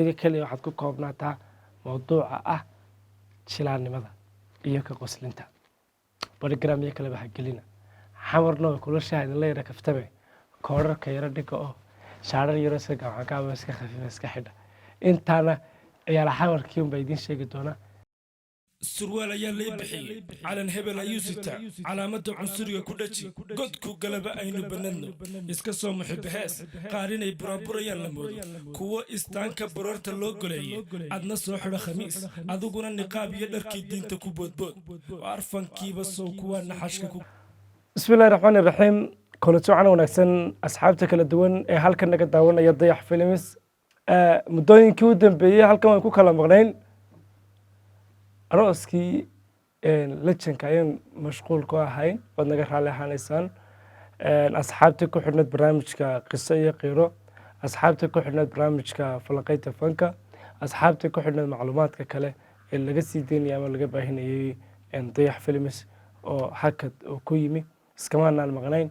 kaliya waxaad ku koobnaataa mawduuca ah jilaannimada iyo ka qoslinta barogramyo kale waxa gelina xamarna way kula shaahidin la yara kaftame koodharka yara dhiga oo shaarar yaro iska gacankaaba iska khafiifa iska xidha intaana ciyaala xamarkii unbaa idiin sheegi doonaa surwaal ayaa lay bixiyey calan hebel ayuu sitaa calaamadda cunsuriga ku dhaji godku galaba aynu bannadno iska soo muxiba hees qaar inay buraaburayaan la moodo kuwo istaanka baroorta loo goleeyey adna soo xidho khamiis adiguna niqaab iyo dharkii diinta ku boodbood oo arfankiiba sow kuwaa naxashka ku bismillahi raxmaani raxiim kulanti wacan wanaagsan asxaabta kala duwan ee halkan naga daawanaya dayax films muddooyinkii u dambeeyey halkan waan ku kala maqnayn arooskii lejanka ayaan mashquul ku ahayn waad naga raalli ahaanaysaan asxaabtii ku xidhnayd barnaamijka qiso iyo qiiro asxaabtii ku xidhnayd barnaamijka falanqaynta fanka asxaabtii ku xidhnayd macluumaadka kale ee laga sii deynaya ama laga baahinayay dayax films oo hakad oo ku yimi iskamaanaan maqnayn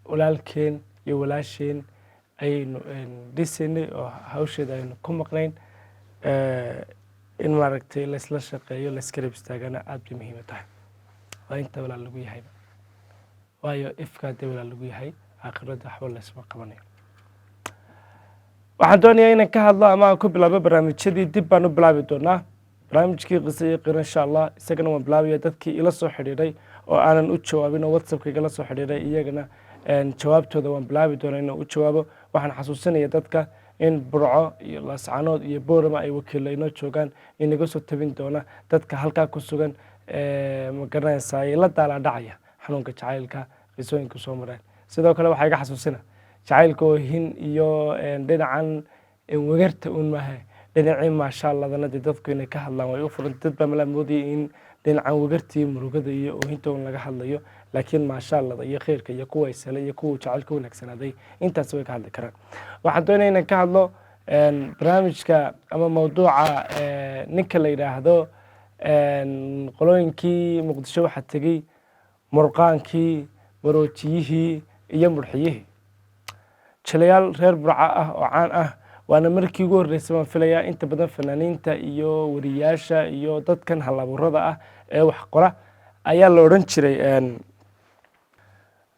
walaalkeen iyo walaasheen ayaynu dhisaynay oo hawsheeda aynu ku maqnayn in maaragtay laysla shaqeeyo layskarab istaagana aad bay muhiim u tahay waa inta walaal lagu yahayba waayo ifka haddii walaal lagu yahay aakhirada waxba laysma qabanayo waxaan doonayaa inaan ka hadlo ama aan ku bilaabo barnaamijyadii dib baan u bilaabi doonaa barnaamijkii qiso iyo qiiro insha allah isagana waan bilaabaya dadkii ila soo xidhiidhay oo aanan u jawaabin oo whatsappka igala soo xidhiidhay iyagana jawaabtooda waan bilaabi doonaa inaan u jawaabo waxaan xasuusinaya dadka in burco iyo laascanood iyo boorama ay wakiilla inoo joogaan inaga soo tabin doona dadka halkaa ku sugan magaranaysaa la daalaadhacaya xanuunka jacaylka qisooyinka soo mareen sidoo kale waxaa iga xasuusina jacaylka oo hin iyo dhinacan wegarta uun maaha dhinacii maashaalladana dee dadku inay ka hadlaan way u furan dad baa malaa moodaya in dhinacan wegartii murugada iyo oohinta un laga hadlayo laakiin maashaalada iyo khayrka iyo kuwa isale iyo kuwa jacaylka wanaagsanaaday intaas way ka hadli karaan waxaan doonaya inaan ka hadlo barnaamijka ama mawduuca ninka la yidhaahdo qolooyinkii muqdisho waxaa tegey murqaankii maroojiyihii iyo murxiyihii jilayaal reer burca ah oo caan ah waana markii ugu horreysay baan filayaa inta badan fanaaniinta iyo wariyaasha iyo dadkan halaburada ah ee wax qora ayaa la odhan jiray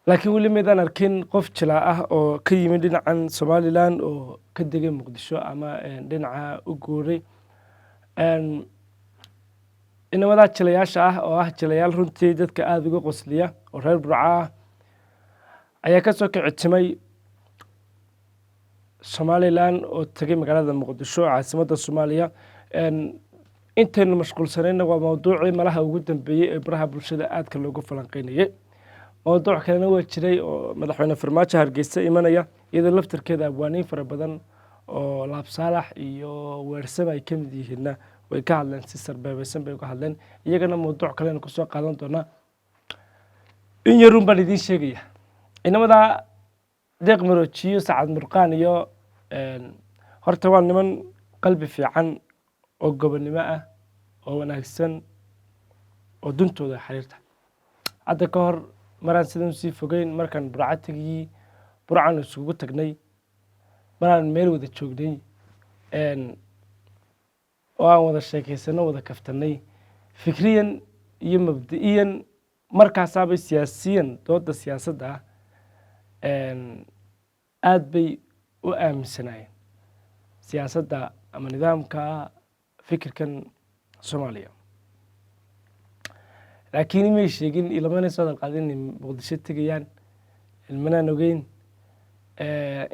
laakiin weli maydaan arkin qof jilaa ah oo ka yimid dhinacan somalilan oo ka degay muqdisho ama dhinaca u guuray inamadaa jilayaasha ah oo ah jilayaal runtii dadka aada uga qosliya oo reer burca ah ayaa kasoo kicitimay somalilan oo tegay magaalada muqdisho caasimadda soomaaliya intaynu mashquulsanayna waa mawduucii malaha ugu dambeeyey ee baraha bulshada aadka loogu falanqeynayay mawduuc kalena waa jiray oo madaxweyne farmaajo hargeysa imanaya iyadoo laftarkeeda abwaaniin fara badan oo laabsaalax iyo weersaba ay ka mid yihiinna way ka hadleen si sarbeebeysan bay uga hadleen iyagana mawduuc kalena kusoo qaadan doonaa in yaruun baan idiin sheegaya inamadaa deeq maroojiyo sacad murqaan iyo horta waa niman qalbi fiican oo gobonnimo ah oo wanaagsan oo duntooda xiriirta hadda ka hor maraan sidan usii fogeyn markaan burca tegiyey burcaan isugu tagnay maraan meel wada joognay oo aan wada sheekaysano wada kaftanay fikriyan iyo mabdi'iyan markaasaabay siyaasiyan dooda siyaasadda ah aada bay u aaminsanaayeen siyaasadda ama nidaamka fikirkan soomaaliya laakiin imay sheegin ilamana soo dalqaadin inay muqdisho tegayaan ilmanaan ogeyn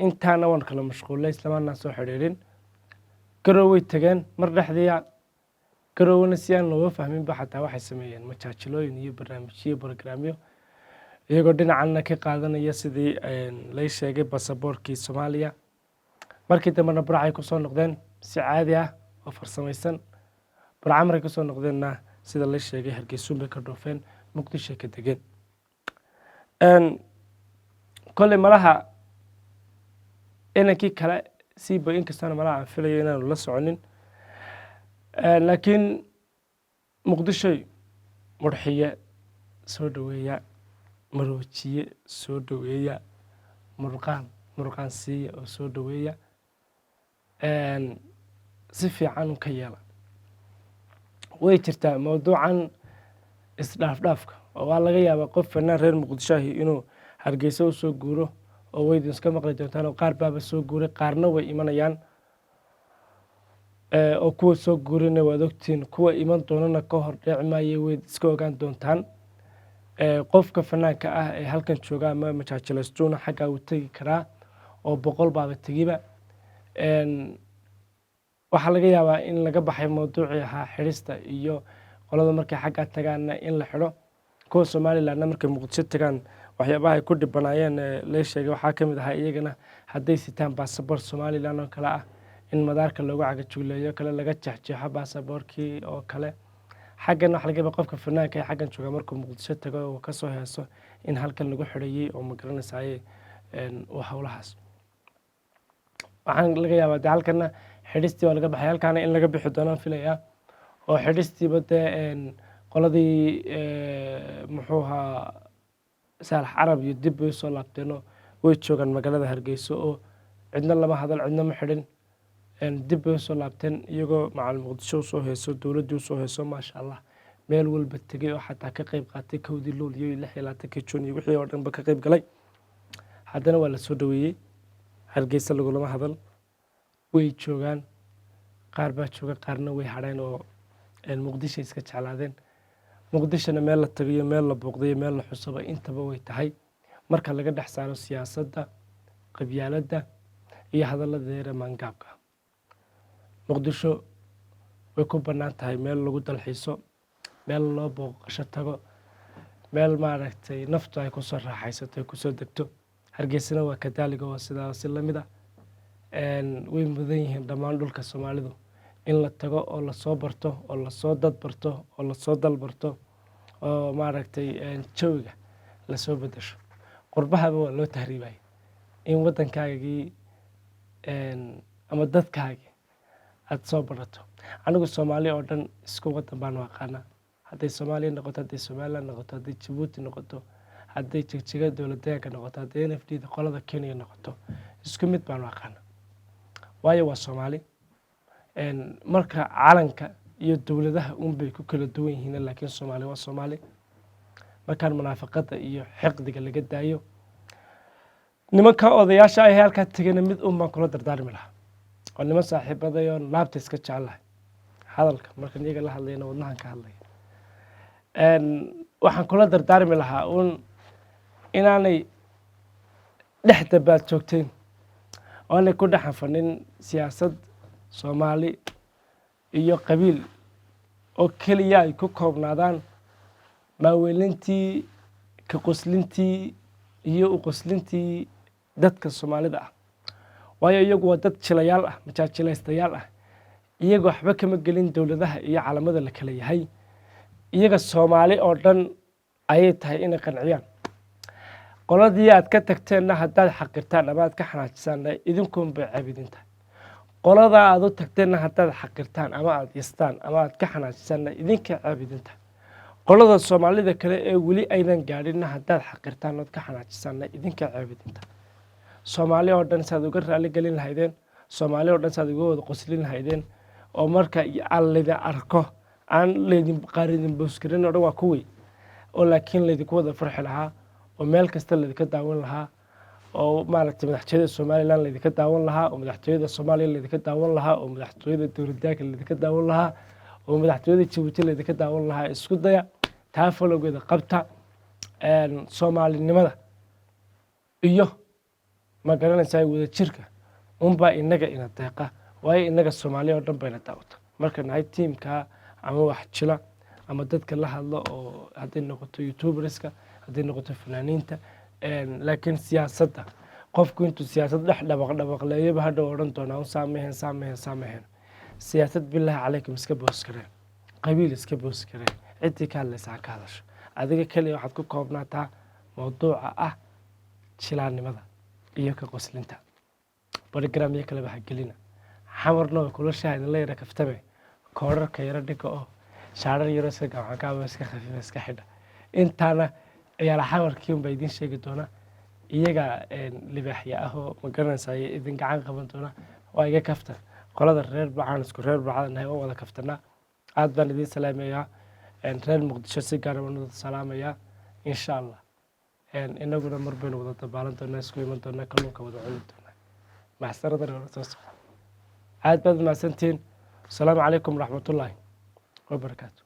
intaana waan kala mashquulnay islamaanaan soo xidhiidhin garooway tageen mar dhexdiya garowana si aan looga fahminba xataa waxay sameeyeen majaajilooyin iyo barnaamijyo barogramyo iyagoo dhinacanna ka qaadanaya sidii lay sheegay basaboorkii soomaaliya markii dambena burcay kusoo noqdeen si caadi ah oo farsamaysan burca maray kusoo noqdeenna sida la sheegay hargeysuun bay ka dhoofeen muqdishoy ka degeen kolley malaha inankii kale siiba inkastaana malaha aan filayo inaanu la soconin laakiin muqdishoy murxiye soo dhaweeya maroojiye soo dhaweeya murqaan siiya oo soo dhaweeya si fiican ka yeela way jirtaa mawduucan isdhaafdhaafka oo waa laga yaabaa qof fanaan reer muqdisho ahi inuu hargeysa u soo guuro oo weydin iska maqli doontaan oo qaar baaba soo guuray qaarna way imanayaan oo kuwa soo guurina waad ogtihiin kuwa iman doonana ka hor dheeci maayo weyd iska ogaan doontaan qofka fanaanka ah ee halkan jooga ama majaajilaystuuna xaggaa uu tegi karaa oo 100 baaba tegiba waxaa laga yaabaa in laga baxay mawduucii ahaa xidhista iyo qolada markay xaggaa tagaanna in la xidho kuwa somalilandna markay muqdisho tagaan waxyaabaha ay ku dhibanaayeen lee sheegay waxaa ka mid ahaa iyagana hadday sitaan baasabor somaliland oo kale ah in madaarka loogu cagajugleeyo kale laga jeexjeexo baasaboorkii oo kale xaggan waxa laga yaabaa qofka fanaanka ee xaggan jooga markuu muqdisho tago oo ka soo heeso in halkan lagu xidhayey oo ma garanaysaye howlahaas waxaan laga yaabaa dee halkana xidhistii waa laga baxay halkaana in laga bixi doonaan filayaa oo xidhistiiba dee qoladii muxuu ahaa saalax carab iyo dib bay soo laabteenoo way joogaan magaalada hargeysa oo cidna lama hadal cidna ma xidhin dib bay usoo laabteen iyagoo macal muqdisho usoo heeso dowladdii usoo heeso maasha allah meel walba tegey oo xataa ka qayb qaatay 1 luul iyo 26 juun iyo wixii oo dhanba ka qayb galay haddana waa la soo dhaweeyey hargeysa lagulama hadal way joogaan qaar baa jooga qaarna way hadheen oo muqdisho iska jeclaadeen muqdishona meel la tagayo meel la booqdayo meel la xusaba intaba way tahay marka laga dhex saaro siyaasadda qabyaaladda iyo hadallada yare maangaabka muqdisho way ku bannaan tahay meel lagu dalxiiso meel loo booqasho tago meel maaragtay naftu ay kusoo raaxaysato ay kusoo degto hargeysana waa kadaaliga waa sidaasi la mid ah way mudan yihiin dhammaan dhulka soomaalidu in la tago oo lasoo barto oo lasoo dadbarto oo lasoo dalbarto oo maaragtay jawiga lasoo bedesho qurbahaba waa loo tahriibay in waddankaagii ama dadkaagii aada soo barato anigu soomaaliya oo dhan isku waddan baan aqaanaa hadday soomaaliya noqoto hadday somaliland noqoto hadday jabuuti noqoto hadday jegjiga dowladdeegaanka noqoto hadday n f d da qolada kenya noqoto isku mid baan aqaanaa waayo waa soomaali marka calanka iyo dowladaha unbay ku kala duwan yihiin laakiin soomaali waa soomaali markaan munaafaqada iyo xiqdiga laga daayo nimanka odayaasha ah halkaa tegana mid un baan kula dardaarmi lahaa oo niman saaxiibadayo laabta iska jecelahay hadalka markaan iyaga la hadlayna wadnahan ka hadlaya waxaan kula dardaarmi lahaa un inaanay dhexda baad joogteen oo aanay ku dhex anfanin siyaasad soomaali iyo qabiil oo keliya ay ku koobnaadaan maaweelintii ka qoslintii iyo u qoslintii dadka soomaalida ah waayo iyagu waa dad jilayaal ah majaajilaystayaal ah iyaga waxba kama gelin dowladaha iyo calamada la kala yahay iyaga soomaali oo dhan ayay tahay inay qanciyaan qoladii aad ka tagteenna haddaad xaqirtaan ama aad ka xanaajisaanna idinkuun bay caabidin tahay qoladaa aad u tagteenna haddaad xaqirtaan ama aad yastaan ama aad ka xanaajisaanna idinkay caabidin tahay qolada soomaalida kale ee weli aynan gaadhinna haddaad xaqirtaan ood ka xanaajisaanna idinkay caabidin tahay soomaali oo dhan saad uga raali gelin lahaydeen soomaali oo dhan saad uga wada qoslin lahaydeen oo marka aan laydin arko aan laydin qaaridin booskarin oo dhan waa kuwii oo laakiin laydinku wada farxi lahaa oo meel kasta laydinka daawan lahaa oo maaragtay madaxtooyada somaliland laydinka daawan lahaa oo madaxtooyada soomaaliya laydinka daawan lahaa oo madaxtooyada dowladdaanka laydinka daawan lahaa oo madaxtooyada jabuuti laydinka daawan lahaa isku daya taa falowgeeda qabta soomaalinimada iyo ma garanaysaa wada jirka unbaa inaga ina deeqa waayo inaga soomaaliya oo dhan bayna daawata marka nahay tiimka ama wax jila ama dadka la hadlo oo hadday noqoto youtuberska hadday noqoto fanaaniinta laakiin siyaasadda qofku intuu siyaasad dhex dhabaqleeyaba hadhow odhan doonaa saamehen siyaasad bilaahi calaykum iska boos kareen qabiil iska boos kareen ciddii ka hadlaysa ha ka hadasho adiga keliya waxaad ku koobnaataa mawduuca ah jilaannimada iyo ka qoslinta barogramyo kaleba ha gelina xamarna way kula shaahidin la yara kaftame koodharka yaro dhiga oo shaarar yaro iska gacankaaba iska khafiifa iska xidha intaana ciyaala xamarkii unbaa idiin sheegi doona iyaga libaaxya ah oo ma garanaysaa idin gacan qaban doona waa iga kafta qolada reer Burcaan isku reer Burcaan nahay oo wada kaftanaa aad baan idin salaamayaa reer Muqdisho si gaar ah waan wada salaamayaa insha Allah inaguna mar baynu wada dabaalan doonaa isku iman doonaa kalluunka wada cuni doonaa maxsaradan wada soo socda aad baad mahadsantihiin asalaamu calaykum waraxmatullaahi wabarakaatu